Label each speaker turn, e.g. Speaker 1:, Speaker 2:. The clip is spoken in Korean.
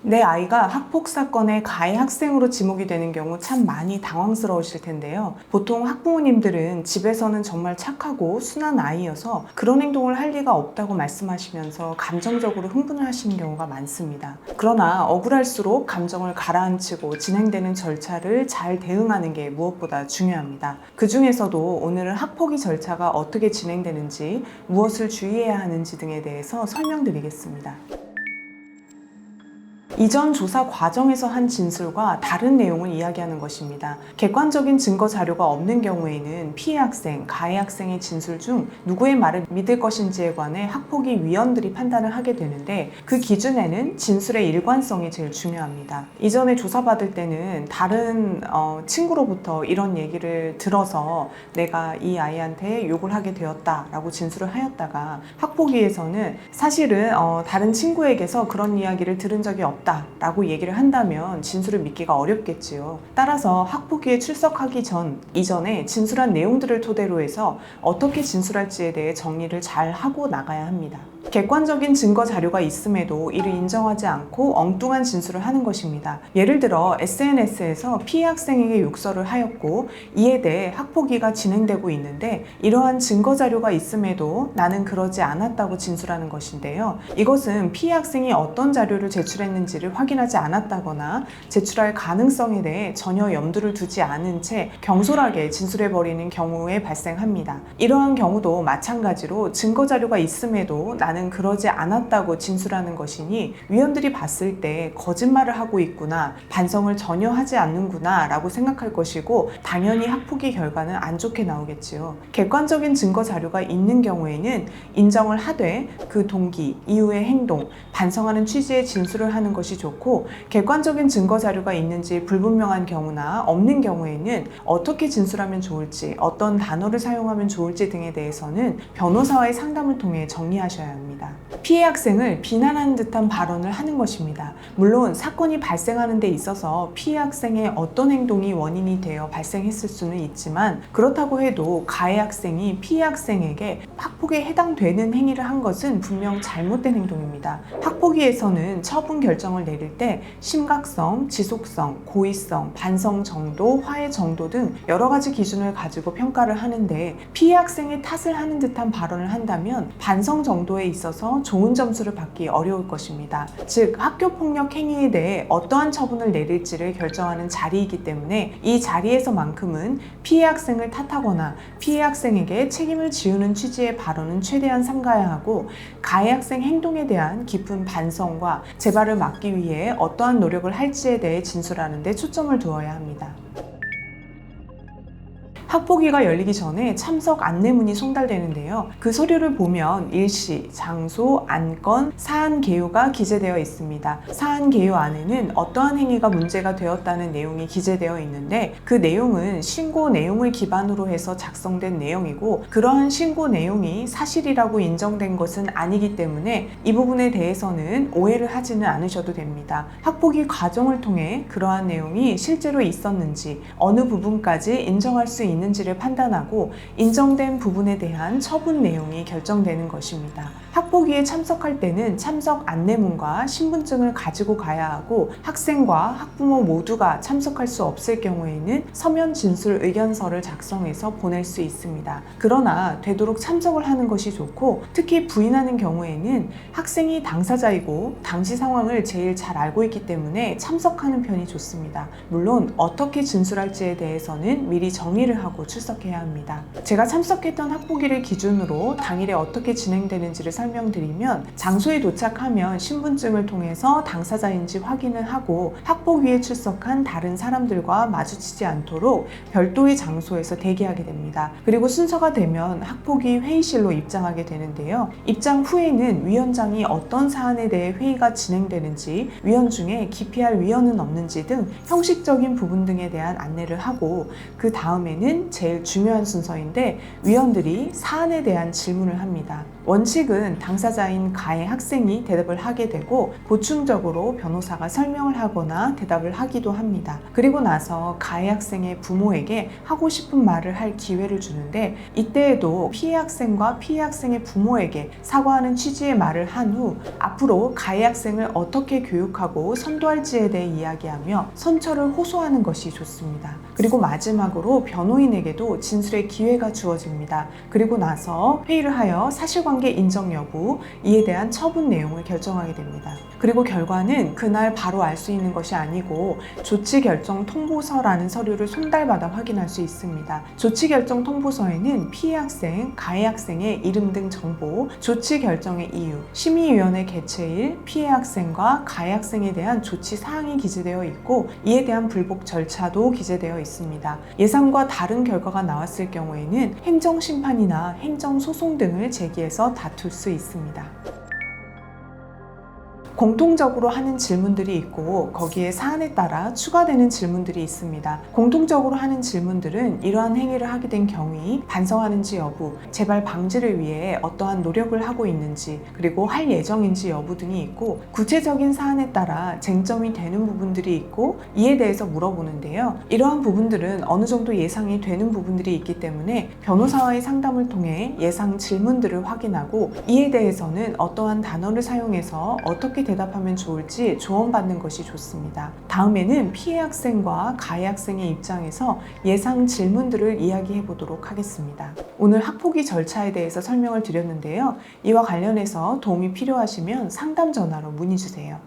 Speaker 1: 내 아이가 학폭 사건의 가해 학생으로 지목이 되는 경우 참 많이 당황스러우실 텐데요. 보통 학부모님들은 집에서는 정말 착하고 순한 아이여서 그런 행동을 할 리가 없다고 말씀하시면서 감정적으로 흥분을 하시는 경우가 많습니다. 그러나 억울할수록 감정을 가라앉히고 진행되는 절차를 잘 대응하는 게 무엇보다 중요합니다. 그 중에서도 오늘은 학폭위 절차가 어떻게 진행되는지, 무엇을 주의해야 하는지 등에 대해서 설명드리겠습니다. 이전 조사 과정에서 한 진술과 다른 내용을 이야기하는 것입니다. 객관적인 증거 자료가 없는 경우에는 피해 학생, 가해 학생의 진술 중 누구의 말을 믿을 것인지에 관해 학폭위 위원들이 판단을 하게 되는데, 그 기준에는 진술의 일관성이 제일 중요합니다. 이전에 조사받을 때는 다른 친구로부터 이런 얘기를 들어서 내가 이 아이한테 욕을 하게 되었다라고 진술을 하였다가, 학폭위에서는 사실은 다른 친구에게서 그런 이야기를 들은 적이 없다 라고 얘기를 한다면 진술을 믿기가 어렵겠지요. 따라서 학폭위에 출석하기 이전에 진술한 내용들을 토대로 해서 어떻게 진술할지에 대해 정리를 잘 하고 나가야 합니다. 객관적인 증거 자료가 있음에도 이를 인정하지 않고 엉뚱한 진술을 하는 것입니다. 예를 들어 SNS에서 피해 학생에게 욕설을 하였고 이에 대해 학폭위가 진행되고 있는데, 이러한 증거 자료가 있음에도 나는 그러지 않았다고 진술하는 것인데요. 이것은 피해 학생이 어떤 자료를 제출했는지를 확인하지 않았다거나 제출할 가능성에 대해 전혀 염두를 두지 않은 채 경솔하게 진술해버리는 경우에 발생합니다. 이러한 경우도 마찬가지로 증거 자료가 있음에도 나는 그러지 않았다고 진술하는 것이니 위원들이 봤을 때 거짓말을 하고 있구나, 반성을 전혀 하지 않는구나 라고 생각할 것이고, 당연히 학폭위 결과는 안 좋게 나오겠지요. 객관적인 증거 자료가 있는 경우에는 인정을 하되 그 동기, 이후의 행동, 반성하는 취지의 진술을 하는 것이 좋고, 객관적인 증거 자료가 있는지 불분명한 경우나 없는 경우에는 어떻게 진술하면 좋을지, 어떤 단어를 사용하면 좋을지 등에 대해서는 변호사와의 상담을 통해 정리하셔야 합니다. 피해 학생을 비난하는 듯한 발언을 하는 것입니다. 물론 사건이 발생하는 데 있어서 피해 학생의 어떤 행동이 원인이 되어 발생했을 수는 있지만, 그렇다고 해도 가해 학생이 피해 학생에게 학폭에 해당되는 행위를 한 것은 분명 잘못된 행동입니다. 학폭위에서는 처분 결정을 내릴 때 심각성, 지속성, 고의성, 반성 정도, 화해 정도 등 여러 가지 기준을 가지고 평가를 하는데, 피해 학생의 탓을 하는 듯한 발언을 한다면 반성 정도에 있어서 좋은 점수를 받기 어려울 것입니다. 즉, 학교폭력 행위에 대해 어떠한 처분을 내릴지를 결정하는 자리이기 때문에 이 자리에서만큼은 피해 학생을 탓하거나 피해 학생에게 책임을 지우는 취지의 발언은 최대한 삼가야 하고, 가해 학생 행동에 대한 깊은 반성과 재발을 막기 위해 어떠한 노력을 할지에 대해 진술하는 데 초점을 두어야 합니다. 학폭위가 열리기 전에 참석 안내문이 송달되는데요. 그 서류를 보면 일시, 장소, 안건, 사안 개요가 기재되어 있습니다. 사안 개요 안에는 어떠한 행위가 문제가 되었다는 내용이 기재되어 있는데, 그 내용은 신고 내용을 기반으로 해서 작성된 내용이고, 그러한 신고 내용이 사실이라고 인정된 것은 아니기 때문에 이 부분에 대해서는 오해를 하지는 않으셔도 됩니다. 학폭위 과정을 통해 그러한 내용이 실제로 있었는지, 어느 부분까지 인정할 수 있는지를 판단하고 인정된 부분에 대한 처분 내용이 결정되는 것입니다. 학폭위에 참석할 때는 참석 안내문과 신분증을 가지고 가야 하고, 학생과 학부모 모두가 참석할 수 없을 경우에는 서면 진술 의견서를 작성해서 보낼 수 있습니다. 그러나 되도록 참석을 하는 것이 좋고, 특히 부인하는 경우에는 학생이 당사자이고 당시 상황을 제일 잘 알고 있기 때문에 참석하는 편이 좋습니다. 물론 어떻게 진술할지에 대해서는 미리 정리를 하고 출석해야 합니다. 제가 참석했던 학폭위를 기준으로 당일에 어떻게 진행되는지를 설명드리면, 장소에 도착하면 신분증을 통해서 당사자인지 확인을 하고 학폭위에 출석한 다른 사람들과 마주치지 않도록 별도의 장소에서 대기하게 됩니다. 그리고 순서가 되면 학폭위 회의실로 입장하게 되는데요. 입장 후에는 위원장이 어떤 사안에 대해 회의가 진행되는지, 위원 중에 기피할 위원은 없는지 등 형식적인 부분 등에 대한 안내를 하고, 그 다음에는 제일 중요한 순서인데 위원들이 사안에 대한 질문을 합니다. 원칙은 당사자인 가해 학생이 대답을 하게 되고 보충적으로 변호사가 설명을 하거나 대답을 하기도 합니다. 그리고 나서 가해 학생의 부모에게 하고 싶은 말을 할 기회를 주는데 이때에도 피해 학생과 피해 학생의 부모에게 사과하는 취지의 말을 한 후 앞으로 가해 학생을 어떻게 교육하고 선도할지에 대해 이야기하며 선처를 호소하는 것이 좋습니다. 그리고 마지막으로 변호인에게도 진술의 기회가 주어집니다. 그리고 나서 회의를 하여 사실관계 인정 여부, 이에 대한 처분 내용을 결정하게 됩니다. 그리고 결과는 그날 바로 알 수 있는 것이 아니고 조치결정 통보서라는 서류를 손달받아 확인할 수 있습니다. 조치결정 통보서에는 피해 학생, 가해 학생의 이름 등 정보, 조치결정의 이유, 심의위원회 개최일, 피해 학생과 가해 학생에 대한 조치 사항이 기재되어 있고 이에 대한 불복 절차도 기재되어 있습니다. 예상과 다른 결과가 나왔을 경우에는 행정심판이나 행정소송 등을 제기해서 다툴 수 있습니다. 공통적으로 하는 질문들이 있고 거기에 사안에 따라 추가되는 질문들이 있습니다. 공통적으로 하는 질문들은 이러한 행위를 하게 된 경위, 반성하는지 여부, 재발 방지를 위해 어떠한 노력을 하고 있는지, 그리고 할 예정인지 여부 등이 있고 구체적인 사안에 따라 쟁점이 되는 부분들이 있고 이에 대해서 물어보는데요. 이러한 부분들은 어느 정도 예상이 되는 부분들이 있기 때문에 변호사와의 상담을 통해 예상 질문들을 확인하고 이에 대해서는 어떠한 단어를 사용해서 어떻게 대답하면 좋을지 조언받는 것이 좋습니다. 다음에는 피해 학생과 가해 학생의 입장에서 예상 질문들을 이야기해 보도록 하겠습니다. 오늘 학폭위 절차에 대해서 설명을 드렸는데요. 이와 관련해서 도움이 필요하시면 상담 전화로 문의 주세요.